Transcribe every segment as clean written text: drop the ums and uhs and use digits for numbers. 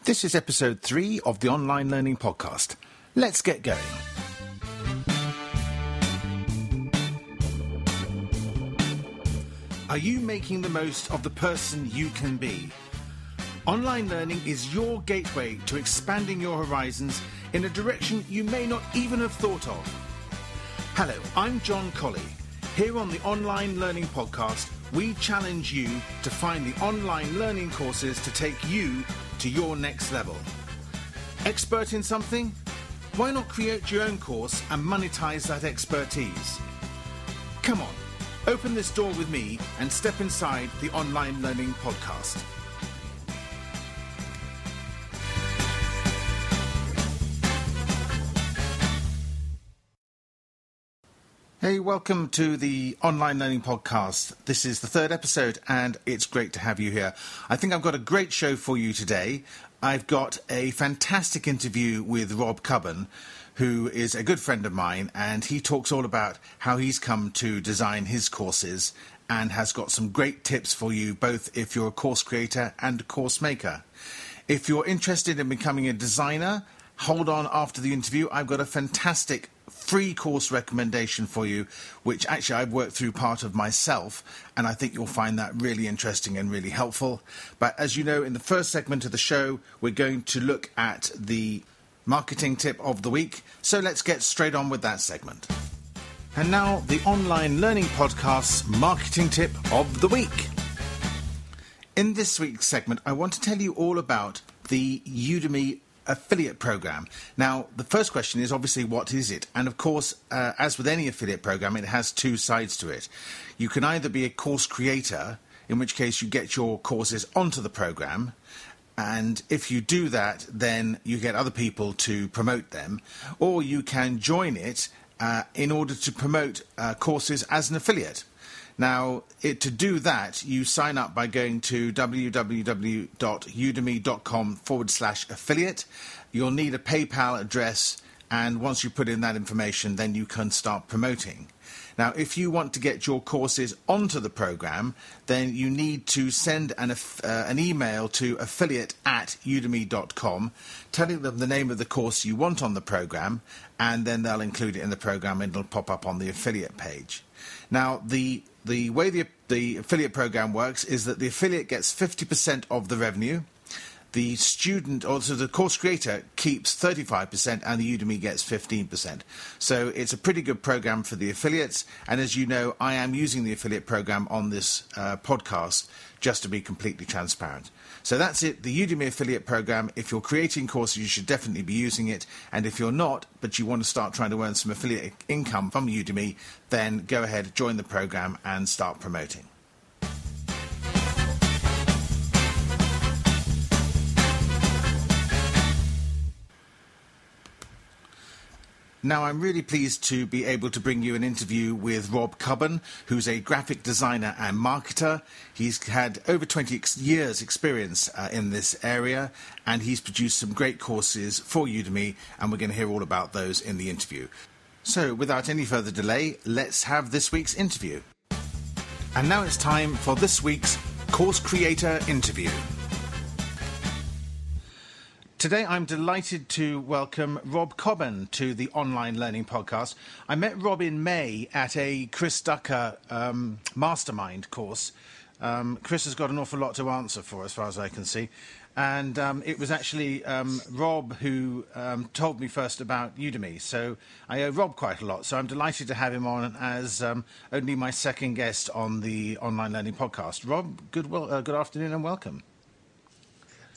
This is episode 3 of the Online Learning Podcast. Let's get going. Are you making the most of the person you can be? Online learning is your gateway to expanding your horizons in a direction you may not even have thought of. Hello, I'm John Colley. Here on the Online Learning Podcast, we challenge you to find the online learning courses to take you to your next level. Expert in something? Why not create your own course and monetize that expertise? Come on, open this door with me and step inside the Online Learning Podcast. Hey, welcome to the Online Learning Podcast. This is the 3rd episode and it's great to have you here. I think I've got a great show for you today. I've got a fantastic interview with Rob Cubbon, who is a good friend of mine, and he talks all about how he's come to design his courses and has got some great tips for you, both if you're a course creator and a course maker. If you're interested in becoming a designer, hold on after the interview. I've got a fantastic free course recommendation for you, which actually I've worked through part of myself, and I think you'll find that really interesting and really helpful. But as you know, in the first segment of the show, we're going to look at the marketing tip of the week. So let's get straight on with that segment. And now, the Online Learning Podcast's marketing tip of the week. In this week's segment, I want to tell you all about the Udemy affiliate program. Now, the first question is obviously, what is it? And of course, as with any affiliate program, it has two sides to it. You can either be a course creator, in which case you get your courses onto the program, and if you do that, then you get other people to promote them, or you can join it in order to promote courses as an affiliate. Now, to do that, you sign up by going to www.udemy.com/affiliate. You'll need a PayPal address, and once you put in that information, then you can start promoting. Now, if you want to get your courses onto the program, then you need to send an email to affiliate@udemy.com, telling them the name of the course you want on the program, and then they'll include it in the program and it'll pop up on the affiliate page. Now, the way the affiliate program works is that the affiliate gets 50% of the revenue. The student, also the course creator, keeps 35% and the Udemy gets 15%. So it's a pretty good program for the affiliates. And as you know, I am using the affiliate program on this podcast, just to be completely transparent. So that's it, the Udemy affiliate program. If you're creating courses, you should definitely be using it. And if you're not, but you want to start trying to earn some affiliate income from Udemy, then go ahead, join the program and start promoting. Now, I'm really pleased to be able to bring you an interview with Rob Cubbon, who's a graphic designer and marketer. He's had over 20 years experience in this area, and he's produced some great courses for Udemy, and we're going to hear all about those in the interview. So, without any further delay, let's have this week's interview. And now it's time for this week's Course Creator Interview. Today I'm delighted to welcome Rob Cubbon to the Online Learning Podcast. I met Rob in May at a Chris Ducker mastermind course. Chris has got an awful lot to answer for, as far as I can see. And it was actually Rob who told me first about Udemy. So I owe Rob quite a lot. So I'm delighted to have him on as only my second guest on the Online Learning Podcast. Rob, good afternoon and welcome.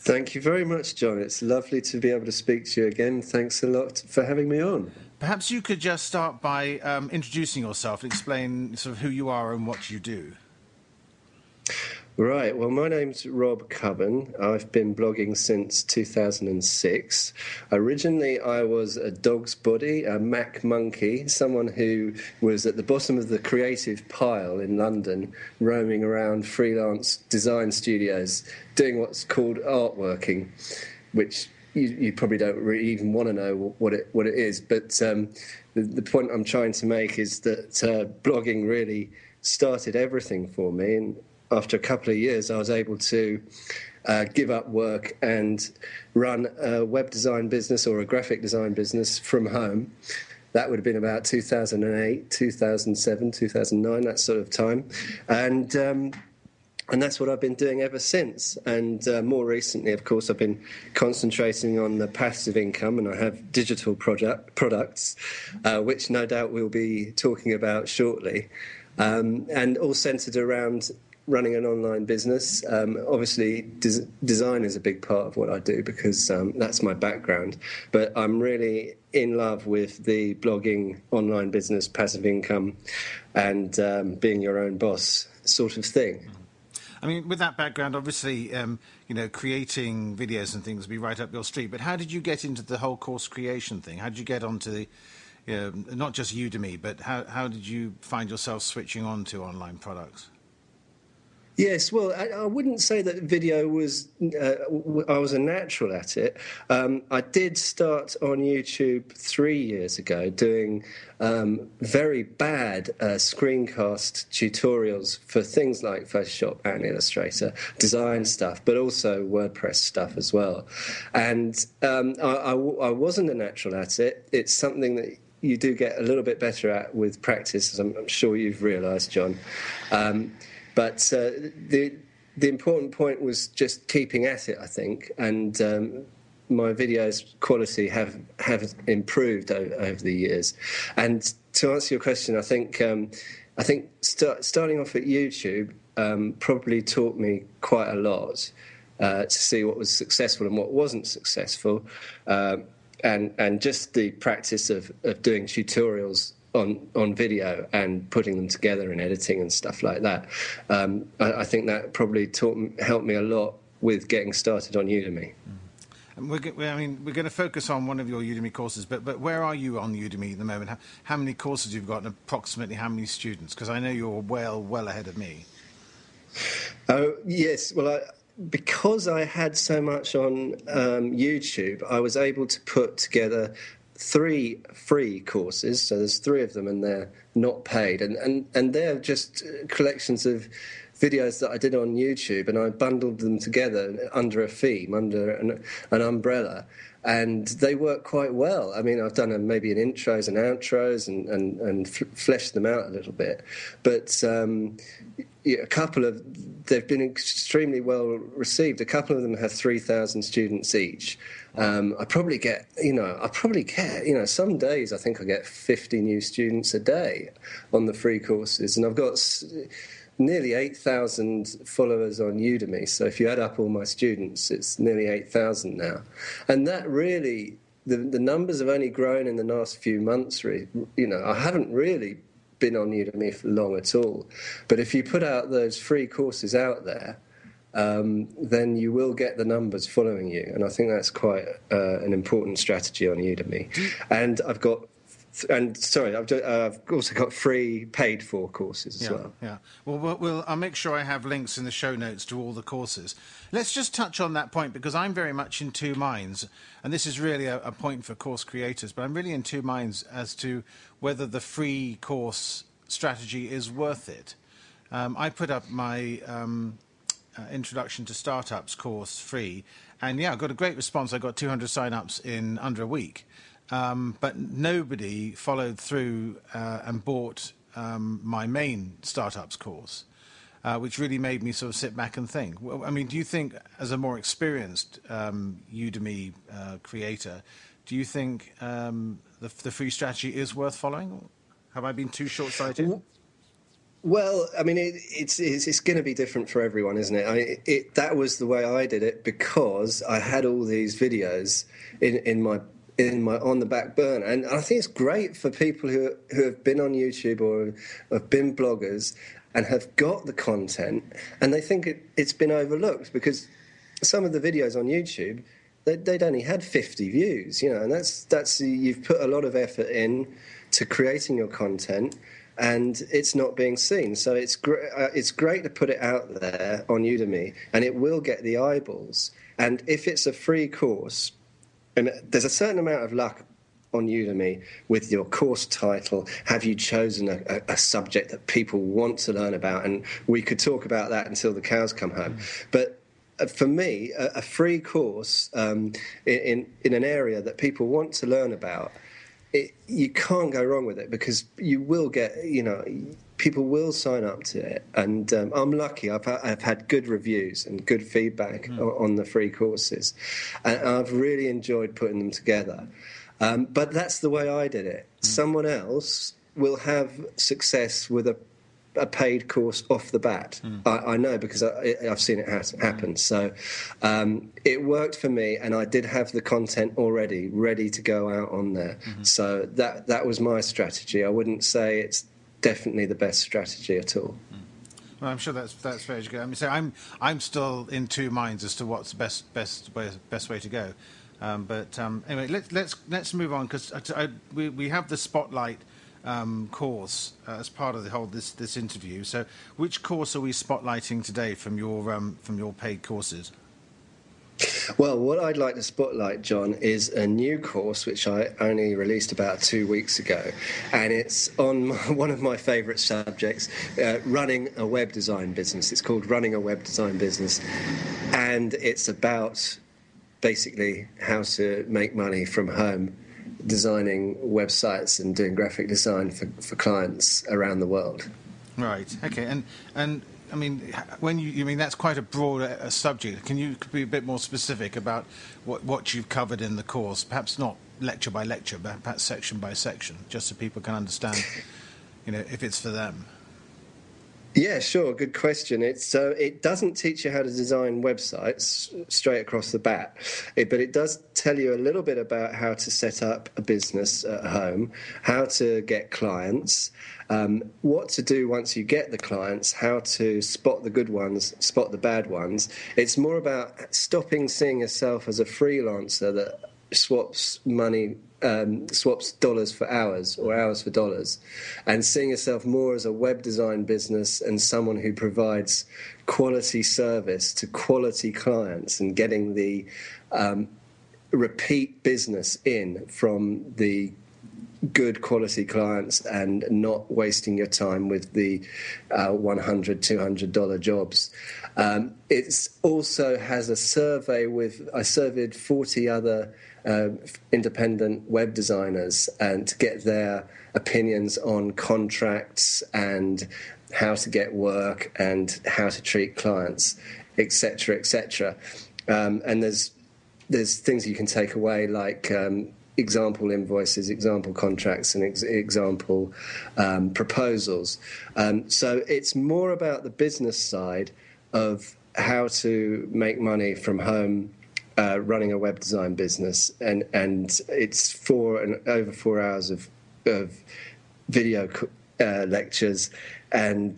Thank you very much, John. It's lovely to be able to speak to you again. Thanks a lot for having me on. Perhaps you could just start by introducing yourself and explain sort of who you are and what you do. Right. Well, my name's Rob Cubbon. I've been blogging since 2006. Originally, I was a dog's body, a Mac monkey, someone who was at the bottom of the creative pile in London, roaming around freelance design studios, doing what's called artworking, which you probably don't really even want to know what it is. But the point I'm trying to make is that blogging really started everything for me, and after a couple of years, I was able to give up work and run a web design business or a graphic design business from home. That would have been about 2008, 2007, 2009, that sort of time. And that's what I've been doing ever since. And more recently, of course, I've been concentrating on the passive income, and I have digital products, which no doubt we'll be talking about shortly, and all centred around running an online business. Obviously, design is a big part of what I do because that's my background. But I'm really in love with the blogging, online business, passive income, and being your own boss sort of thing. I mean, with that background, obviously, creating videos and things would be right up your street. But how did you get into the whole course creation thing? How did you get onto the, not just Udemy, but how did you find yourself switching on to online products? Yes, well, I wouldn't say that video was, I was a natural at it. I did start on YouTube 3 years ago doing very bad screencast tutorials for things like Photoshop and Illustrator, design stuff, but also WordPress stuff as well. And I wasn't a natural at it. It's something that you do get a little bit better at with practice, as I'm sure you've realised, John. But the important point was just keeping at it, I think, and my videos' quality have improved over the years. And to answer your question, I think starting off at YouTube probably taught me quite a lot to see what was successful and what wasn't successful, and just the practice of doing tutorials on video and putting them together and editing and stuff like that. I think that probably helped me a lot with getting started on Udemy. And we're going to focus on one of your Udemy courses, but where are you on Udemy at the moment? How many courses you've got, and approximately how many students? Because I know you're well ahead of me. Oh yes, well, because I had so much on YouTube, I was able to put together 3 free courses, so there's 3 of them and they're not paid, and they're just collections of videos that I did on YouTube, and I bundled them together under a theme, under an umbrella, and they work quite well. I mean, I've done maybe an intros and outros and fleshed them out a little bit, but a couple of they've been extremely well received. A couple of them have 3,000 students each. I probably get, some days I think I get 50 new students a day on the free courses, and I've got nearly 8,000 followers on Udemy. So if you add up all my students, it's nearly 8,000 now. And that really, the numbers have only grown in the last few months. I haven't really been on Udemy for long at all. But if you put out those free courses out there, then you will get the numbers following you. And I think that's quite an important strategy on Udemy. And I've also got free paid-for courses as well. Yeah. Well, I'll make sure I have links in the show notes to all the courses. Let's just touch on that point, because I'm very much in two minds, and this is really a point for course creators, but I'm really in two minds as to whether the free course strategy is worth it. I put up my Introduction to Startups course free, and I got a great response. I got 200 sign-ups in under a week. But nobody followed through and bought my main startups course, which really made me sort of sit back and think. Well, I mean, do you think, as a more experienced Udemy creator, do you think the free strategy is worth following? Have I been too short-sighted? Well, I mean, it's going to be different for everyone, isn't it? That was the way I did it, because I had all these videos in my on the back burner, and I think it's great for people who have been on YouTube or have been bloggers and have got the content, and they think it's been overlooked, because some of the videos on YouTube, they'd only had 50 views, and that's you've put a lot of effort in to creating your content, and it's not being seen. So it's great to put it out there on Udemy, and it will get the eyeballs. And if it's a free course, and there's a certain amount of luck on Udemy with your course title. Have you chosen a subject that people want to learn about? And we could talk about that until the cows come home. But for me, a free course in an area that people want to learn about, you can't go wrong with it, because you will get, people will sign up to it. And I'm lucky. I've had good reviews and good feedback on the free courses. And I've really enjoyed putting them together. But that's the way I did it. Someone else will have success with a paid course off the bat. I know, because I've seen it happen. So it worked for me, and I did have the content already ready to go out on there. So that was my strategy. I wouldn't say it's definitely the best strategy at all. Well, I'm sure that's very good. I mean, so I'm still in two minds as to what's the best way to go. But anyway, let's move on, because we have the Spotlight course as part of the whole this interview. So, which course are we spotlighting today from your paid courses? Well, what I'd like to spotlight, John, is a new course which I only released about 2 weeks ago, and it's on one of my favourite subjects, running a web design business. It's called Running a Web Design Business, and it's about basically how to make money from home designing websites and doing graphic design for clients around the world. Right. Okay. And I mean, when you mean that's quite a broad subject. Can you be a bit more specific about what you've covered in the course? Perhaps not lecture by lecture, but perhaps section by section, just so people can understand, if it's for them. Yeah, sure. Good question. It doesn't teach you how to design websites straight across the bat, but it does tell you a little bit about how to set up a business at home, how to get clients, what to do once you get the clients, how to spot the good ones, spot the bad ones. It's more about stopping seeing yourself as a freelancer that swaps dollars for hours or hours for dollars, and seeing yourself more as a web design business and someone who provides quality service to quality clients and getting the repeat business in from the good quality clients, and not wasting your time with the $100, $200 jobs. It also has a survey I surveyed 40 other independent web designers, and to get their opinions on contracts and how to get work and how to treat clients, etc., etc. And there's things you can take away, like example invoices, example contracts, and example proposals. So it's more about the business side of how to make money from home, running a web design business, and it's over 4 hours of video lectures, and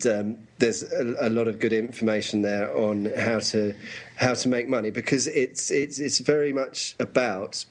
there's a lot of good information there on how to make money, because it's very much about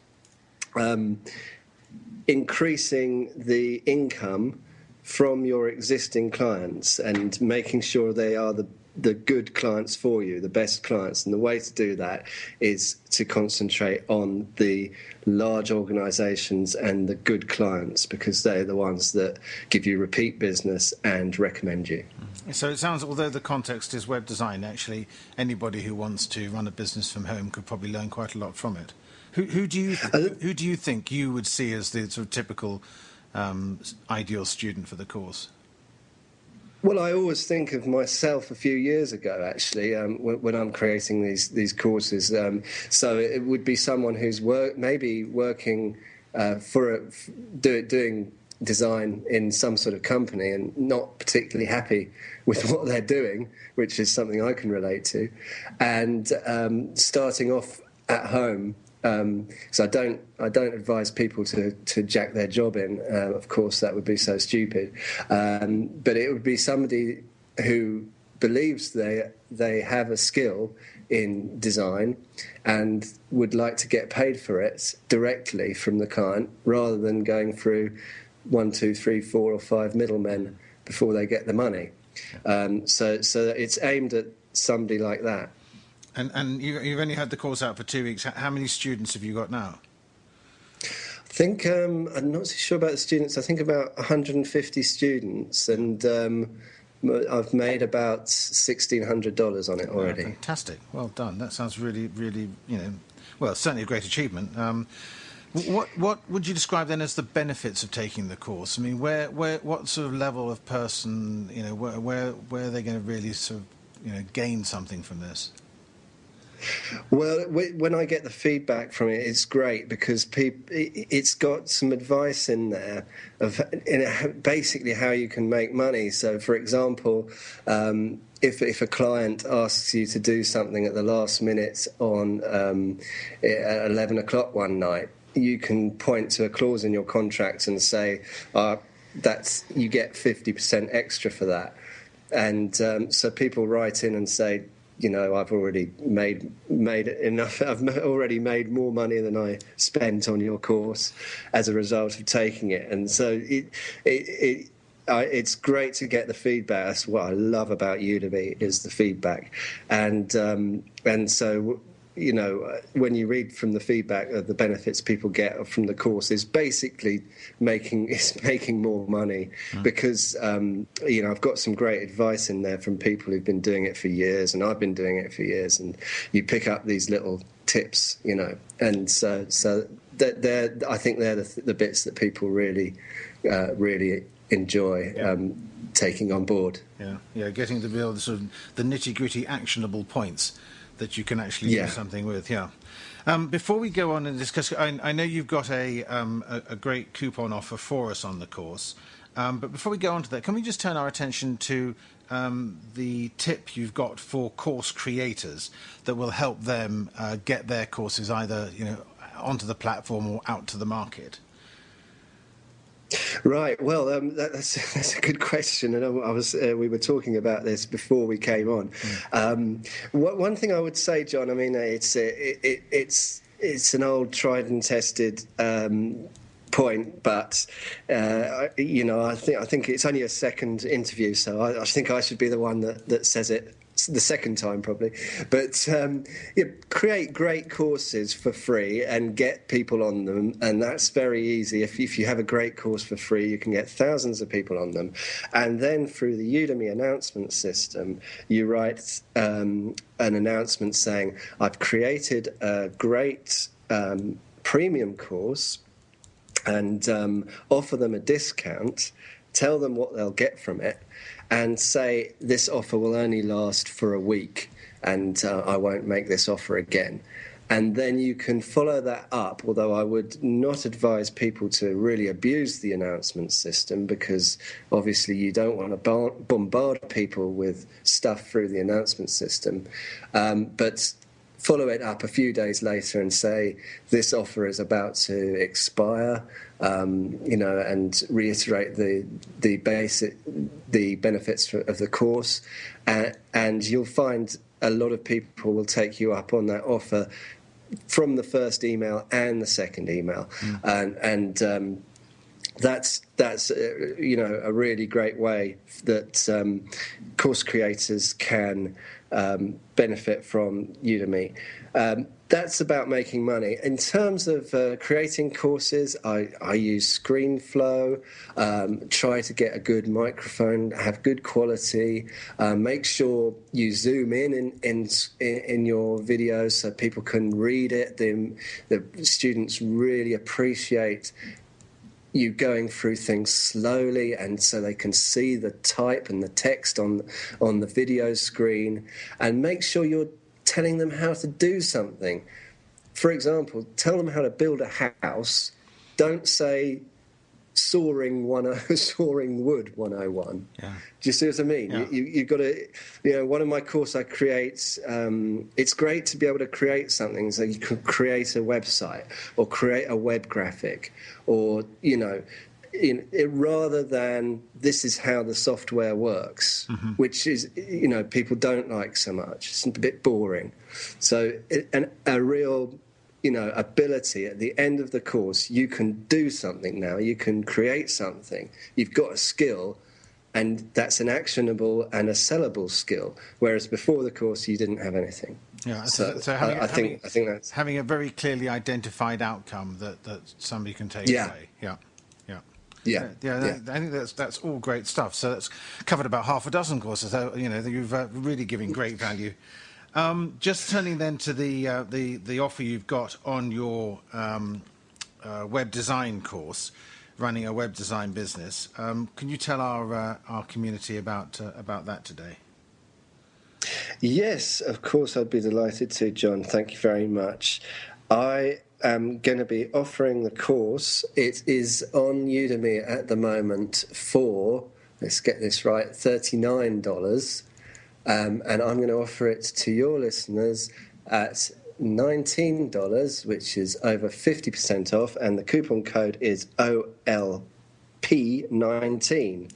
increasing the income from your existing clients and making sure they are the good clients for you, the best clients. And the way to do that is to concentrate on the large organisations and the good clients, because they're the ones that give you repeat business and recommend you. So it sounds, although the context is web design, actually anybody who wants to run a business from home could probably learn quite a lot from it. Who do you think you would see as the sort of typical ideal student for the course? Well, I always think of myself a few years ago, actually, when I'm creating these courses. So it would be someone who's maybe working doing design in some sort of company and not particularly happy with what they're doing, which is something I can relate to, and starting off at home. So I don't advise people to jack their job in. Of course, that would be so stupid. But it would be somebody who believes they have a skill in design and would like to get paid for it directly from the client, rather than going through 1, 2, 3, 4, or 5 middlemen before they get the money. So it's aimed at somebody like that. And you've only had the course out for 2 weeks. How many students have you got now? I think, I'm not so sure about the students, I think about 150 students, and I've made about $1,600 on it already. Fantastic. Well done. That sounds really, really, well, certainly a great achievement. What would you describe then as the benefits of taking the course? I mean, what sort of level of person, where are they going to really sort of, gain something from this? Well, when I get the feedback from it, it's great because it's got some advice in there of basically how you can make money. So, for example, if a client asks you to do something at the last minute on at 11 o'clock one night, you can point to a clause in your contract and say that's you get 50% extra for that. And so people write in and say, I've already made enough. I've already made more money than I spent on your course as a result of taking it. And so it's great to get the feedback. That's what I love about Udemy is the feedback. And so when you read from the feedback of the benefits people get from the course is basically making more money because I've got some great advice in there from people who've been doing it for years, and I've been doing it for years, and you pick up these little tips, and so I think they're the bits that people really enjoy taking on board. Yeah, getting to build sort of the nitty-gritty actionable points that you can actually do something with, Before we go on and discuss, I know you've got a great coupon offer for us on the course, but before we go on to that, can we just turn our attention to the tip you've got for course creators that will help them get their courses either onto the platform or out to the market? Right. Well, that's a good question, and we were talking about this before we came on. One thing I would say, John, I mean, it's an old tried and tested point, but I think it's only a second interview, so I think I should be the one that says it the second time probably. But create great courses for free and get people on them, and that's very easy. If you have a great course for free, you can get thousands of people on them, and then through the Udemy announcement system, you write an announcement saying, I've created a great premium course, and offer them a discount, tell them what they'll get from it, and say this offer will only last for a week and I won't make this offer again. And then you can follow that up, although I would not advise people to really abuse the announcement system because obviously you don't want to bombard people with stuff through the announcement system. But follow it up a few days later and say this offer is about to expire, and reiterate the benefits of the course, and you'll find a lot of people will take you up on that offer from the first email and the second email, and that's a really great way that course creators can benefit from Udemy. That's about making money. In terms of creating courses, I use ScreenFlow, try to get a good microphone, have good quality, make sure you zoom in your videos so people can read it. The students really appreciate you going through things slowly, and so they can see the type and the text on the video screen, and make sure you're telling them how to do something. For example, tell them how to build a house. Don't say sawing wood 101. Do you see what I mean? Yeah. You've got to, one of my courses I create, it's great to be able to create something, so you can create a website or create a web graphic, or, rather than this is how the software works, which is, people don't like so much. It's a bit boring. So a real ability at the end of the course, you can do something now, you can create something, you've got a skill, and that's an actionable and a sellable skill, whereas before the course you didn't have anything. Yeah, so I think that's having a very clearly identified outcome that somebody can take away. Yeah. Yeah. I think that's all great stuff. So that's covered about half a dozen courses. So, you've really giving great value. Just turning then to the offer you've got on your web design course, running a web design business. Can you tell our community about that today? Yes, of course, I'd be delighted to, John. Thank you very much. I am going to be offering the course. It is on Udemy at the moment for, let's get this right, $39. And I'm going to offer it to your listeners at $19, which is over 50% off, and the coupon code is OLP19.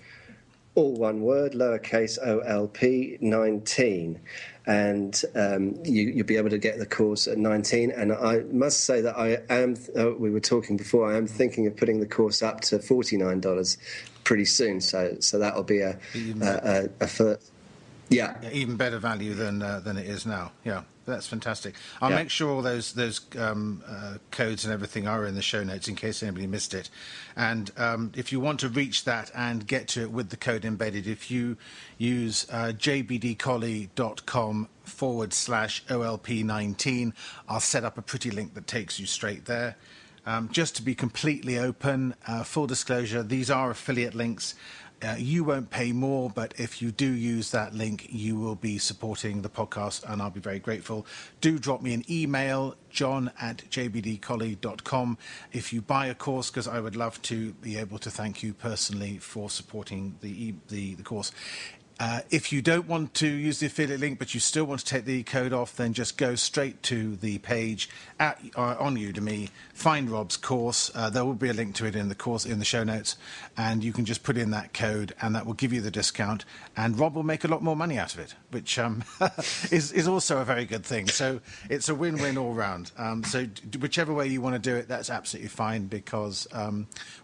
All one word, lowercase OLP 19, and you'll be able to get the course at 19. And I must say that I am. We were talking before. I am thinking of putting the course up to $49 pretty soon. So that'll be a first. Yeah, even better value than it is now. Yeah, that's fantastic. I'll make sure all those codes and everything are in the show notes in case anybody missed it. And if you want to reach that and get to it with the code embedded, if you use jbdcolley.com/OLP19, I'll set up a pretty link that takes you straight there. Just to be completely open, full disclosure, these are affiliate links. You won't pay more, but if you do use that link, you will be supporting the podcast, and I'll be very grateful. Do drop me an email, john@jbdcolley.com, if you buy a course, because I would love to be able to thank you personally for supporting the course. If you don't want to use the affiliate link, but you still want to take the code off, then just go straight to the page on Udemy, find Rob's course. There will be a link to it in the show notes, and you can just put in that code, and that will give you the discount. And Rob will make a lot more money out of it, which is also a very good thing. So it's a win-win all round. So whichever way you want to do it, that's absolutely fine, because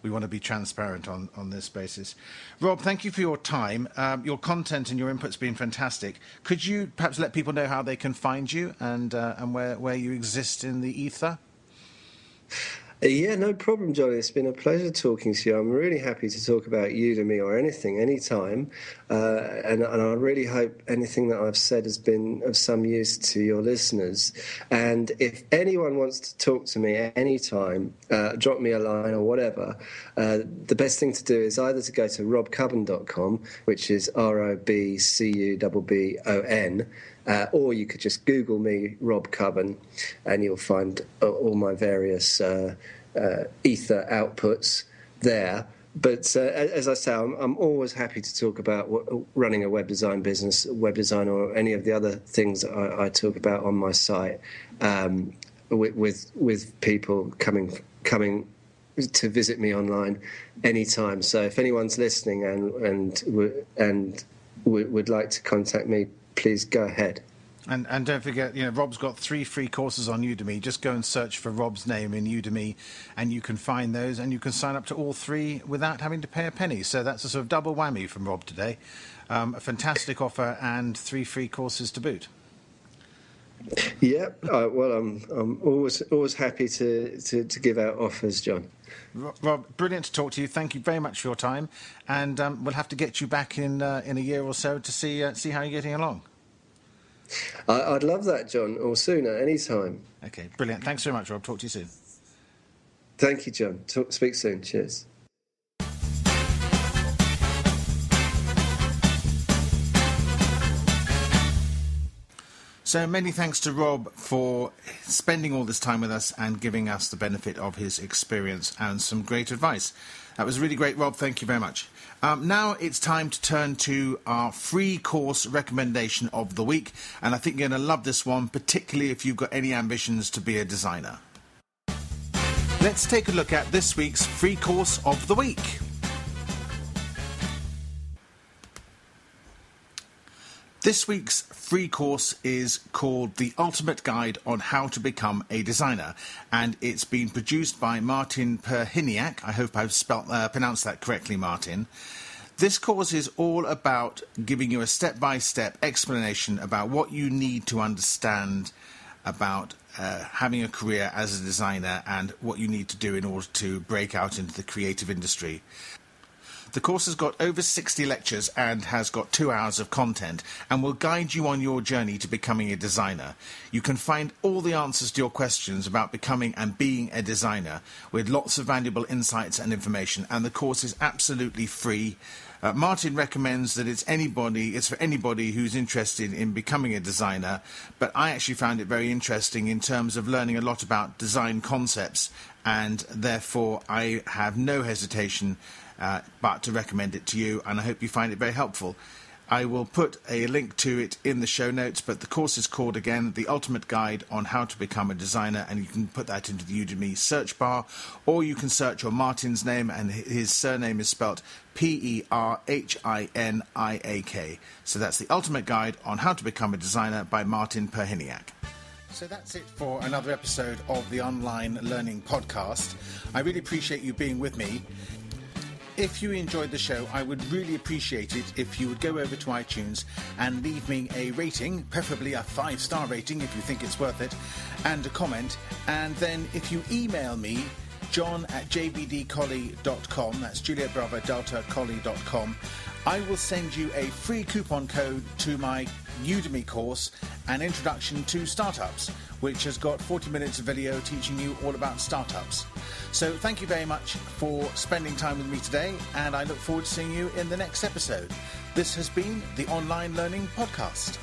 we want to be transparent on this basis. Rob, thank you for your time. Your content and your input's been fantastic. Could you perhaps let people know how they can find you and where you exist in the ether? Yeah, no problem, Johnny. It's been a pleasure talking to you. I'm really happy to talk about Udemy or anything, anytime. And I really hope anything that I've said has been of some use to your listeners. And if anyone wants to talk to me at any time, drop me a line or whatever, the best thing to do is either to go to robcubbon.com, which is ROBCUBBON, or you could just Google me, Rob Cubbon, and you'll find all my various ether outputs there. But as I say, I'm always happy to talk about running a web design business, web design, or any of the other things that I talk about on my site, with people coming to visit me online anytime. So if anyone's listening and would like to contact me, please go ahead. And don't forget, Rob's got 3 free courses on Udemy. Just go and search for Rob's name in Udemy, and you can find those, and you can sign up to all 3 without having to pay a penny. So that's a sort of double whammy from Rob today. A fantastic offer and 3 free courses to boot. Yeah, well, I'm always happy to give out offers, John. Rob, brilliant to talk to you. Thank you very much for your time, and we'll have to get you back in a year or so to see how you're getting along. I'd love that, John, or sooner, any time. Okay, brilliant. Thanks very much, Rob. Talk to you soon. Thank you, John. Speak soon. Cheers. So many thanks to Rob for spending all this time with us and giving us the benefit of his experience and some great advice. That was really great, Rob. Thank you very much. Now it's time to turn to our free course recommendation of the week, and I think you're going to love this one, particularly if you've got any ambitions to be a designer. Let's take a look at this week's free course of the week. This week's free course is called The Ultimate Guide on How to Become a Designer, and it's been produced by Martin Perhiniak. I hope I've pronounced that correctly, Martin. This course is all about giving you a step-by-step explanation about what you need to understand about having a career as a designer and what you need to do in order to break out into the creative industry. The course has got over 60 lectures and has got 2 hours of content and will guide you on your journey to becoming a designer. You can find all the answers to your questions about becoming and being a designer with lots of valuable insights and information, and the course is absolutely free. Martin recommends that it's for anybody who's interested in becoming a designer, but I actually found it very interesting in terms of learning a lot about design concepts, and therefore I have no hesitation but to recommend it to you, and I hope you find it very helpful. I will put a link to it in the show notes, but the course is called, again, The Ultimate Guide on How to Become a Designer, and you can put that into the Udemy search bar, or you can search on Martin's name, and his surname is spelt Perhiniak. So that's The Ultimate Guide on How to Become a Designer by Martin Perhiniak. So that's it for another episode of the Online Learning Podcast. I really appreciate you being with me. If you enjoyed the show, I would really appreciate it if you would go over to iTunes and leave me a rating, preferably a 5-star rating if you think it's worth it, and a comment. And then if you email me, john@jbdcolley.com, that's Juliet Bravo Delta Colley.com, I will send you a free coupon code to my Udemy course, An Introduction to Startups, which has got 40 minutes of video teaching you all about startups. So thank you very much for spending time with me today, and I look forward to seeing you in the next episode. This has been the Online Learning Podcast.